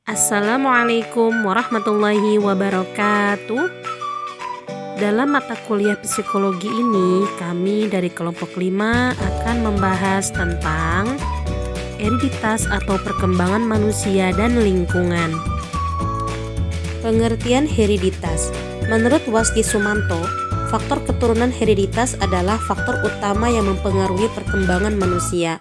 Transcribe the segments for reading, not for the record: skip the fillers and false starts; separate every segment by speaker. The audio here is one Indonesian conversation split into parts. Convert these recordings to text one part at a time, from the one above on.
Speaker 1: Assalamualaikum warahmatullahi wabarakatuh. Dalam mata kuliah psikologi ini, kami dari kelompok 5 akan membahas tentang hereditas atau perkembangan manusia dan lingkungan. Pengertian hereditas. Menurut Wasti Sumanto, faktor keturunan hereditas adalah faktor utama yang mempengaruhi perkembangan manusia.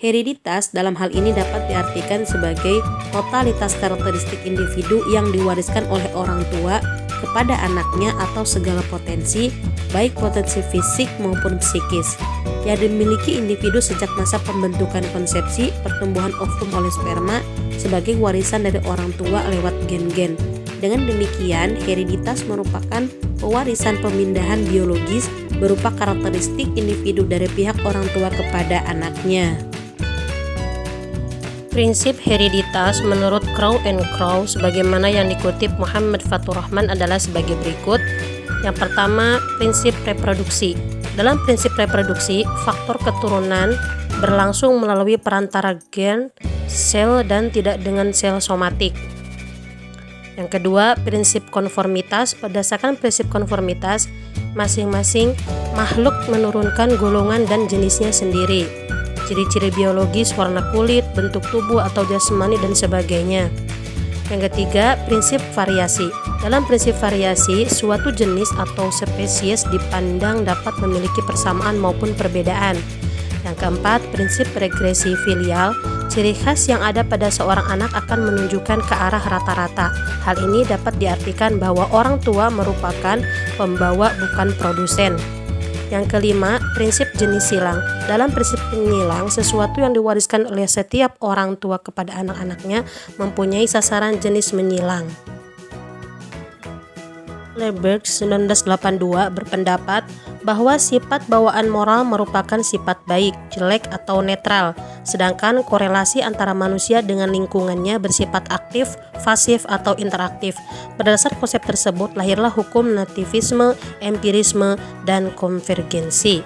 Speaker 1: Hereditas dalam hal ini dapat diartikan sebagai totalitas karakteristik individu yang diwariskan oleh orang tua kepada anaknya atau segala potensi, baik potensi fisik maupun psikis, yang dimiliki individu sejak masa pembentukan konsepsi, pertumbuhan ovum oleh sperma sebagai warisan dari orang tua lewat gen-gen. Dengan demikian, hereditas merupakan pewarisan pemindahan biologis berupa karakteristik individu dari pihak orang tua kepada anaknya. Prinsip hereditas menurut Crow and Crow sebagaimana yang dikutip Muhammad Fatur Rahman adalah sebagai berikut. Yang pertama, prinsip reproduksi. Dalam prinsip reproduksi, faktor keturunan berlangsung melalui perantara gen, sel, dan tidak dengan sel somatik. Yang kedua, prinsip konformitas. Berdasarkan prinsip konformitas, masing-masing makhluk menurunkan golongan dan jenisnya sendiri, ciri-ciri biologis, warna kulit, bentuk tubuh atau jasmani dan sebagainya. Yang ketiga, prinsip variasi. Dalam prinsip variasi, suatu jenis atau spesies dipandang dapat memiliki persamaan maupun perbedaan. Yang keempat, prinsip regresi filial. Ciri khas yang ada pada seorang anak akan menunjukkan ke arah rata-rata. Hal ini dapat diartikan bahwa orang tua merupakan pembawa bukan produsen. Yang kelima, prinsip jenis silang. Dalam prinsip penyilang, sesuatu yang diwariskan oleh setiap orang tua kepada anak-anaknya mempunyai sasaran jenis menyilang. Leberg 1982 berpendapat bahwa sifat bawaan moral merupakan sifat baik, jelek, atau netral, sedangkan korelasi antara manusia dengan lingkungannya bersifat aktif, pasif, atau interaktif. Berdasar konsep tersebut, lahirlah hukum nativisme, empirisme, dan konvergensi.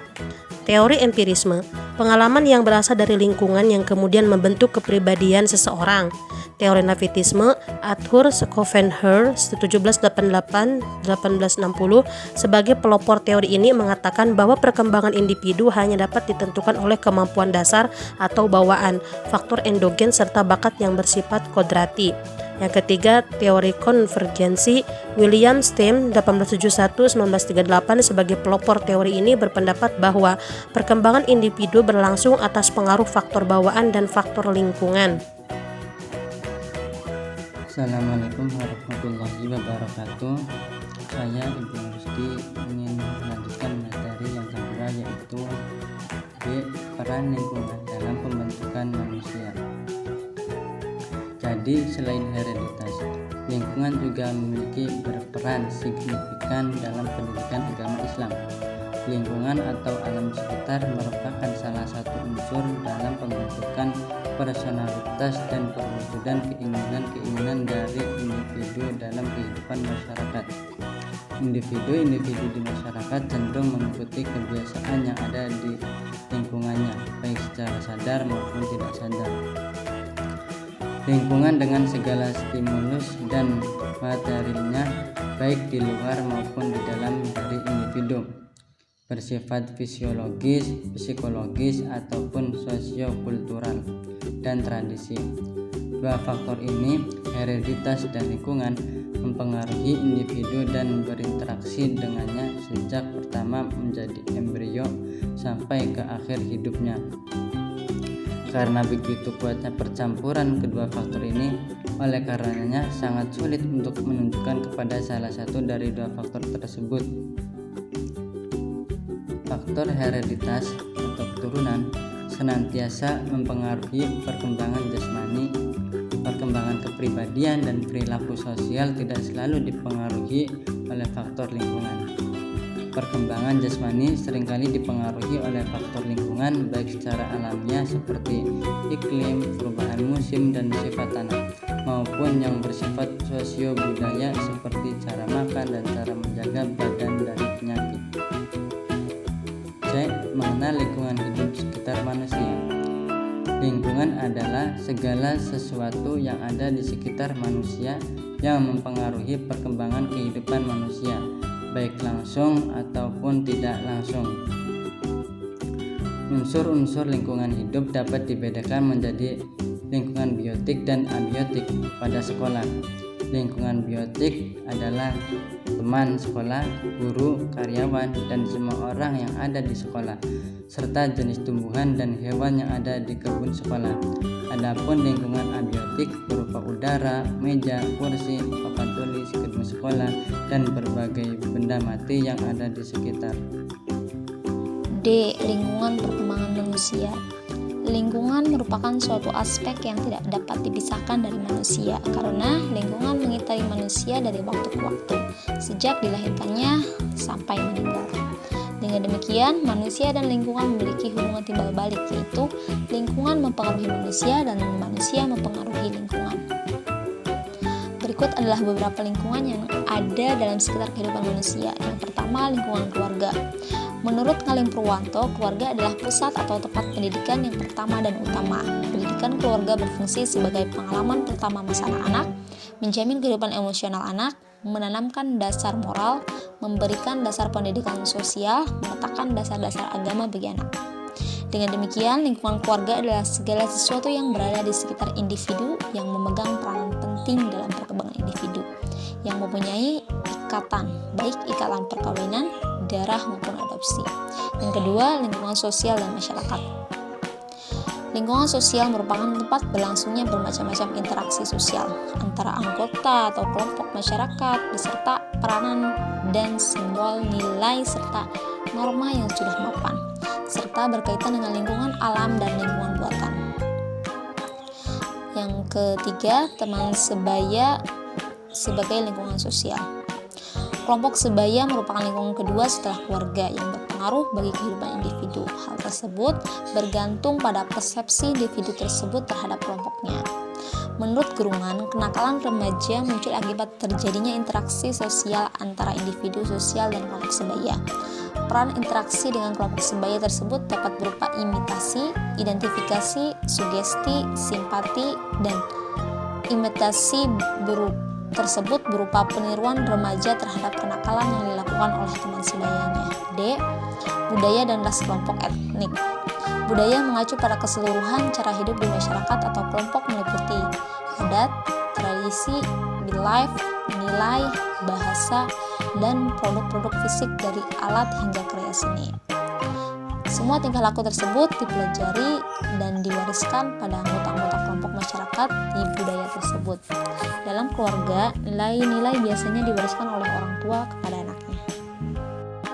Speaker 1: Teori empirisme, pengalaman yang berasal dari lingkungan yang kemudian membentuk kepribadian seseorang. Teori nativisme, Arthur Schopenhauer 1788-1860 sebagai pelopor teori ini mengatakan bahwa perkembangan individu hanya dapat ditentukan oleh kemampuan dasar atau bawaan, faktor endogen serta bakat yang bersifat kodrati. Yang ketiga, teori konvergensi, William Stem 1871-1938 sebagai pelopor teori ini berpendapat bahwa perkembangan individu berlangsung atas pengaruh faktor bawaan dan faktor lingkungan.
Speaker 2: Assalamualaikum warahmatullahi wabarakatuh. Saya Ibu Rusdi ingin melanjutkan materi yang kedua, yaitu B. Peran lingkungan dalam pembentukan manusia. Jadi selain hereditas, lingkungan juga memiliki berperan signifikan dalam pendidikan agama Islam. Lingkungan atau alam sekitar merupakan salah satu unsur dalam pembentukan personalitas dan perwujudan keinginan-keinginan dari individu dalam kehidupan masyarakat. Individu-individu di masyarakat cenderung mengikuti kebiasaan yang ada di lingkungannya, baik secara sadar maupun tidak sadar. Lingkungan dengan segala stimulus dan materinya, baik di luar maupun di dalam dari individu, bersifat fisiologis, psikologis, ataupun sosiokultural dan tradisi. Dua faktor ini, hereditas dan lingkungan, mempengaruhi individu dan berinteraksi dengannya sejak pertama menjadi embrio sampai ke akhir hidupnya. Karena begitu kuatnya percampuran kedua faktor ini, oleh karenanya sangat sulit untuk menunjukkan kepada salah satu dari dua faktor tersebut. Faktor hereditas atau keturunan senantiasa mempengaruhi perkembangan jasmani. Perkembangan kepribadian dan perilaku sosial tidak selalu dipengaruhi oleh faktor lingkungan. Perkembangan jasmani seringkali dipengaruhi oleh faktor lingkungan, baik secara alamiah seperti iklim, perubahan musim, dan sifat tanah, maupun yang bersifat sosio-budaya seperti cara makan dan cara menjaga badan dari penyakit. C. Mengenal lingkungan hidup sekitar manusia. Lingkungan adalah segala sesuatu yang ada di sekitar manusia yang mempengaruhi perkembangan kehidupan manusia, baik langsung ataupun tidak langsung. Unsur-unsur lingkungan hidup dapat dibedakan menjadi lingkungan biotik dan abiotik pada sekolah. Lingkungan biotik adalah teman sekolah, guru, karyawan, dan semua orang yang ada di sekolah, serta jenis tumbuhan dan hewan yang ada di kebun sekolah. Adapun lingkungan abiotik berupa udara, meja, kursi, papan tulis, gedung sekolah, dan berbagai benda mati yang ada di sekitar.
Speaker 3: D. Lingkungan perkembangan manusia. Lingkungan merupakan suatu aspek yang tidak dapat dipisahkan dari manusia karena lingkungan mengitari manusia dari waktu ke waktu, sejak dilahirkannya sampai meninggal. Dengan demikian, manusia dan lingkungan memiliki hubungan timbal balik, yaitu lingkungan mempengaruhi manusia dan manusia mempengaruhi lingkungan. Berikut adalah beberapa lingkungan yang ada dalam sekitar kehidupan manusia. Yang pertama, lingkungan keluarga. Menurut Ngalim Purwanto, keluarga adalah pusat atau tempat pendidikan yang pertama dan utama. Pendidikan keluarga berfungsi sebagai pengalaman pertama masa anak, menjamin kehidupan emosional anak, menanamkan dasar moral, memberikan dasar pendidikan sosial, meletakkan dasar-dasar agama bagi anak. Dengan demikian, lingkungan keluarga adalah segala sesuatu yang berada di sekitar individu yang memegang peranan penting dalam perkembangan individu, yang mempunyai ikatan, baik ikatan perkawinan, darah maupun adopsi. Yang kedua, lingkungan sosial dan masyarakat. Lingkungan sosial merupakan tempat berlangsungnya bermacam-macam interaksi sosial antara anggota atau kelompok masyarakat beserta peranan dan simbol nilai serta norma yang sudah mapan, serta berkaitan dengan lingkungan alam dan lingkungan buatan. Yang ketiga, teman sebaya sebagai lingkungan sosial. Kelompok sebaya merupakan lingkungan kedua setelah keluarga yang berpengaruh bagi kehidupan individu. Hal tersebut bergantung pada persepsi individu tersebut terhadap kelompoknya. Menurut Gerungan, kenakalan remaja muncul akibat terjadinya interaksi sosial antara individu sosial dan kelompok sebaya. Peran interaksi dengan kelompok sebaya tersebut dapat berupa imitasi, identifikasi, sugesti, simpati, dan imitasi tersebut berupa peniruan remaja terhadap kenakalan yang dilakukan oleh teman sebayanya. D. Budaya dan ras kelompok etnik. Budaya mengacu pada keseluruhan cara hidup di masyarakat atau kelompok meliputi adat, tradisi, belief, nilai, bahasa, dan produk-produk fisik dari alat hingga karya seni. Semua tingkah laku tersebut dipelajari dan diwariskan pada anggota-anggota kelompok masyarakat di budaya tersebut. Dalam keluarga, nilai-nilai biasanya diwariskan oleh orang tua kepada anaknya.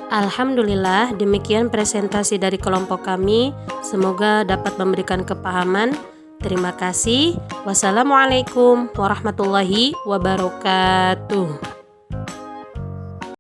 Speaker 1: Alhamdulillah, demikian presentasi dari kelompok kami. Semoga dapat memberikan kepahaman. Terima kasih. Wassalamualaikum warahmatullahi wabarakatuh.